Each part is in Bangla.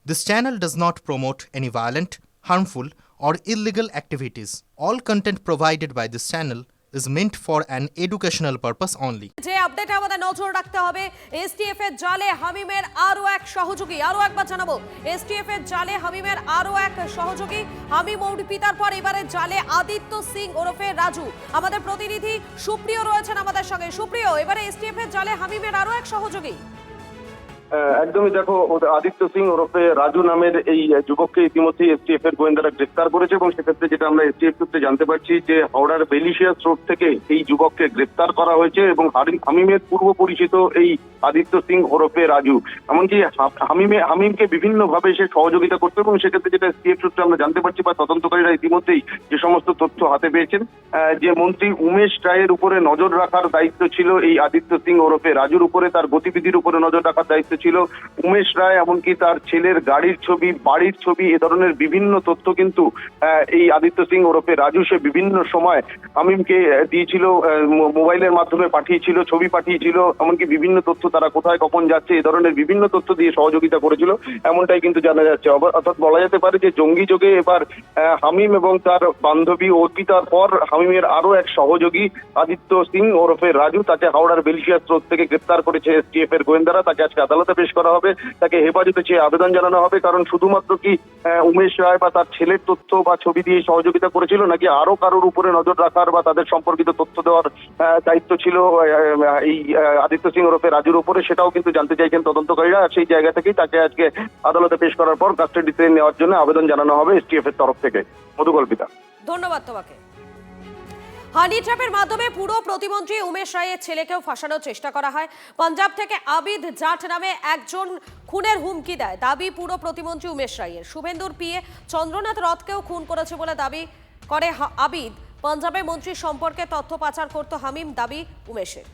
This channel does not promote any violent, harmful, or illegal activities. All content provided by this channel is meant for an educational purpose only. যে আপডেট আমাদের নজর রাখতে হবে, এসটিএফ এর জালে হামিমের আরো এক সহযোগী। আরো একবার জানাবো, এসটিএফ এর জালে হামিমের আরো এক সহযোগী। হামিম পিতার পর এবারে জালে আদিত্য সিং ওরফে রাজু। আমাদের প্রতিনিধি সুপ্রিয় রয়েছেন আমাদের সঙ্গে। সুপ্রিয়, এবারে এসটিএফ এর জালে হামিমের আরো এক সহযোগী। একদমই, দেখো, আদিত্য সিং ওরফে রাজু নামের এই যুবককে ইতিমধ্যে এসটিএফ এর গোয়েন্দারা গ্রেফতার করেছে এবং সেক্ষেত্রে যেটা আমরা এসটিএফ সূত্রে জানতে পারছি যে হাওড়ার বেলিশিয়াস রোড থেকে এই যুবককে গ্রেফতার করা হয়েছে এবং হামিমের পূর্ব পরিচিত এই আদিত্য সিং ওরফে রাজু এমনকি হামিমকে বিভিন্নভাবে সে সহযোগিতা করতো এবং সেক্ষেত্রে যেটা এসটিএফ সূত্রে আমরা জানতে পারছি বা তদন্তকারীরা ইতিমধ্যেই যে সমস্ত তথ্য হাতে পেয়েছেন, যে মন্ত্রী উমেশ রায়ের উপরে নজর রাখার দায়িত্ব ছিল এই আদিত্য সিং ওরফে রাজুর উপরে, তার গতিবিধির উপরে নজর রাখার দায়িত্ব ছিল উমেশ রায়, এমনকি তার ছেলের গাড়ির ছবি, বাড়ির ছবি, এ ধরনের বিভিন্ন তথ্য কিন্তু এই আদিত্য সিং ওরফে রাজু সে বিভিন্ন সময় হামিমকে দিয়েছিল, মোবাইলের মাধ্যমে পাঠিয়েছিল, ছবি পাঠিয়েছিল, এমনকি বিভিন্ন তথ্য তারা কোথায় কখন যাচ্ছে এ ধরনের বিভিন্ন তথ্য দিয়ে সহযোগিতা করেছিল, এমনটাই কিন্তু জানা যাচ্ছে। অর্থাৎ বলা যেতে পারে যে জঙ্গি যোগে এবার হামিম এবং তার বান্ধবী অর্পিতার পর হামিমের আরো এক সহযোগী আদিত্য সিং ওরফে রাজু, তাকে হাওড়ার বেলিশিয়াস রোড থেকে গ্রেফতার করেছে এসটিএফ এর গোয়েন্দারা। তাকে আজকে আদালতে পেশ করা হবে, তাকে হেফাজতে চেয়ে আবেদন জানানো হবে। কারণ শুধুমাত্র কি উমেশ রায় বা তার ছেলের তথ্য বা ছবি দিয়ে সহযোগিতা করেছিল, নাকি আরো কারোর উপরে নজর রাখার বা তাদের সম্পর্কিত তথ্য দেওয়ার দায়িত্ব ছিল এই আদিত্য সিং ওরফে রাজুর উপরে, সেটাও কিন্তু জানতে চাইছেন তদন্তকারীরা। সেই জায়গা থেকেই তাকে আজকে আদালতে পেশ করার পর কাস্টাডিতে নেওয়ার জন্য আবেদন জানানো হবে এসটিএফ এর তরফ থেকে। মধুকল্পিতা, ধন্যবাদ তোমাকে। হানি ট্র্যাপের মাধ্যমে পুরো প্রতিমন্ত্রী উমেশ রায়ের ছেলেকেও ফাঁসানোর চেষ্টা করা হয়। পাঞ্জাব থেকে আবিদ জাট নামে একজন খুনের হুমকি দেয়, দাবি পুরো প্রতিমন্ত্রী উমেশ রায়ের। শুভেন্দুর পিএ চন্দ্রনাথ রথকেও খুন করেছে বলে দাবি করে আবিদ। পাঞ্জাবের মন্ত্রী সম্পর্কে তথ্য পাচার করত হামিম, দাবি উমেশের।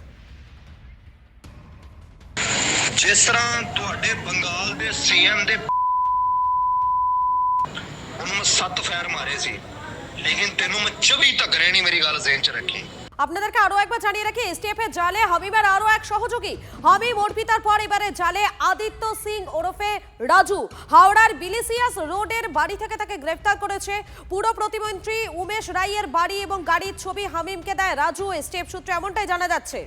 ਜਿਸ ਤਰ੍ਹਾਂ ਤੁਹਾਡੇ ਬੰਗਾਲ ਦੇ ਸੀਐਮ ਦੇ ਉਹਨੂੰ ਮੈਂ 7 ਫੈਰ ਮਾਰੇ ਸੀ, ਲੇਕਿਨ ਤੈਨੂੰ ਮੈਂ 24 ਧੱਕਣੇ ਨਹੀਂ, ਮੇਰੀ ਗੱਲ ਜ਼ੇਨ 'ਚ ਰੱਖੀ। আপনাদেরকে আরো একবার জানিয়ে রাখি, এসটিএফ এর জালে হামিমের আরো এক সহযোগী। হামিম অর্পিতার পর এবারে জালে আদিত্য সিং ওরফে রাজু। হাওড়ার বিলিসিয়াস রোডের বাড়ি থেকে তাকে গ্রেফতার করেছে পুরো প্রতিমন্ত্রী উমেশ রায়ের বাড়ি এবং গাড়ির ছবি হামিমকে দেয় রাজু। এসটিএফ সূত্রে এমনটাই জানা যাচ্ছে।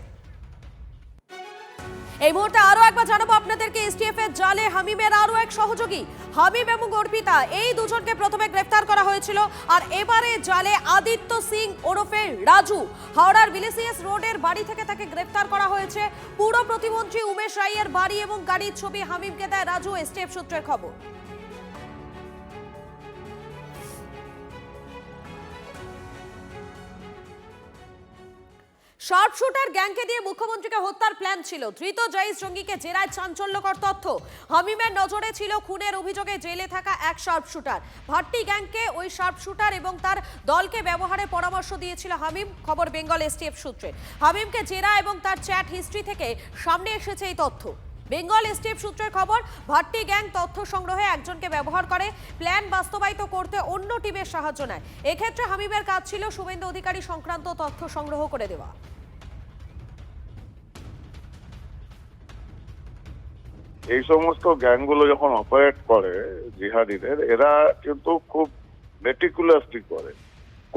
এই মুহূর্তে আরো একবার জানাবো আপনাদেরকে, এসটিএফ এর জালে হামিমের আরো এক সহযোগী হামিম এবং অর্পিতা, এই দুজনকে প্রথমে গ্রেফতার করা হয়েছিল আর এবারে জালে আদিত্য সিং ওরফে রাজু। হাওড়ার বিলিসিয়াস রোডের বাড়ি থেকে তাকে গ্রেফতার করা হয়েছে পুরো প্রতিমন্ত্রী উমেশ রায়ের বাড়ি এবং গাড়ির ছবি হামিমকে দেয় রাজু। এসটিএফ সূত্রের খবর। শার্প শুটার গ্যাংকে দিয়ে মুখ্যমন্ত্রীকে হত্যার প্ল্যান ছিল। ধৃত জাইশ জঙ্গিকে জেরায় চাঞ্চল্যকর তথ্য। হামিমের নজরে ছিল খুনের অভিযোগে জেলে থাকা এক শার্প শুটার। ভাট্টি গ্যাংকে ওই শার্প শুটার এবং তার দলকে ব্যবহারের পরামর্শ দিয়েছিল হামিম, খবর বেঙ্গল এসটিএফ সূত্রে। হামিমকে জেরা এবং তার চ্যাট হিস্ট্রি থেকে সামনে এসেছে এই তথ্য। বেঙ্গল এসটিএফ সূত্রের খবর, ভাট্টি গ্যাং তথ্য সংগ্রহে একজনকে ব্যবহার করে, প্ল্যান বাস্তবায়িত করতে অন্য টিমের সাহায্য নেয়। এক্ষেত্রে হামিমের কাজ ছিল শুভেন্দু অধিকারী সংক্রান্ত তথ্য সংগ্রহ করে দেওয়া। এই সমস্ত গ্যাংগুলো যখন অপারেট করে জিহাদিদের, এরা কিন্তু খুব মেটিকুলাসলি করে,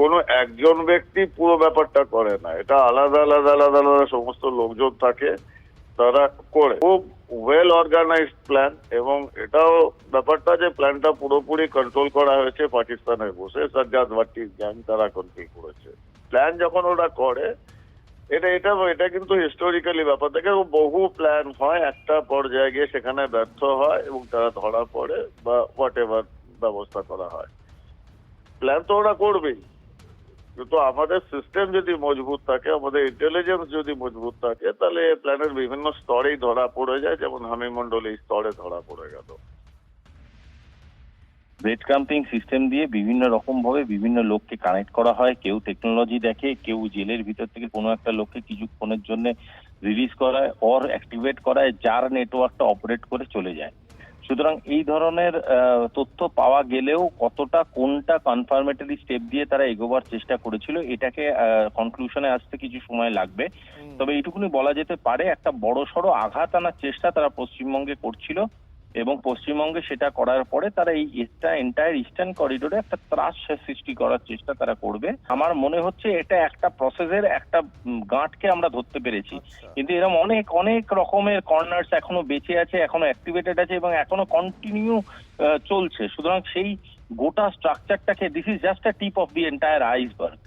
কোনো একজন ব্যক্তি পুরো ব্যাপারটা করে না, এটা আলাদা আলাদা আলাদা আলাদা সমস্ত লোকজন থাকে, তারা করে। খুব ওয়েল অর্গানাইজড প্ল্যান, এবং এটাও ব্যাপারটা যে প্ল্যানটা পুরোপুরি কন্ট্রোল করা হয়েছে পাকিস্তানে বসে, সাজ্জাদ ভাট্টির গ্যাং তারা কন্ট্রোল করেছে। প্ল্যান যখন ওরা করে, এটা কিন্তু হিস্টোরিক্যালি ব্যাপার থেকে বহু প্ল্যান হয়, একটা পর্যায়ে গিয়ে সেখানে ব্যর্থ হয় এবং তারা ধরা পড়ে বা হোয়াট এভার ব্যবস্থা করা হয়। প্ল্যান তো ওরা করবেই, কিন্তু আমাদের সিস্টেম যদি মজবুত থাকে, আমাদের ইন্টেলিজেন্স যদি মজবুত থাকে, তাহলে প্ল্যানের বিভিন্ন স্তরেই ধরা পড়ে যায়, যেমন হামিম মন্ডল এই স্তরে ধরা পড়ে গেল। ব্রেড ক্রাম্পিং সিস্টেম দিয়ে বিভিন্ন রকম ভাবে বিভিন্ন লোককে কানেক্ট করা হয়। কেউ টেকনোলজি দেখে, কেউ জেলের ভিতর থেকে কোনো একটা লোককে কিছুক্ষণের জন্য রিলিজ করায় অর অ্যাক্টিভেট করায়, যার নেটওয়ার্কটা অপারেট করে চলে যায়। সুতরাং এই ধরনের তথ্য পাওয়া গেলেও কতটা কোনটা কনফার্মেটরি স্টেপ দিয়ে তারা এগোবার চেষ্টা করেছিল, এটাকে কনক্লুশনে আসতে কিছু সময় লাগবে। তবে এইটুকুনি বলা যেতে পারে, একটা বড়সড় আঘাত আনার চেষ্টা তারা পশ্চিমবঙ্গে করছিল, এবং পশ্চিমবঙ্গে সেটা করার পরে তারা এই এন্টায়ার ইস্টার্ন করিডোরে একটা ত্রাস সৃষ্টি করার চেষ্টা তারা করবে। আমার মনে হচ্ছে এটা একটা প্রসেসের একটা গাঁটকে আমরা ধরতে পেরেছি, কিন্তু এরকম অনেক অনেক রকমের কর্নার্স এখনো বেঁচে আছে, এখনো অ্যাক্টিভেটেড আছে এবং এখনো কন্টিনিউ চলছে। সুতরাং সেই গোটা স্ট্রাকচারটাকে, this is just a tip of the entire iceberg.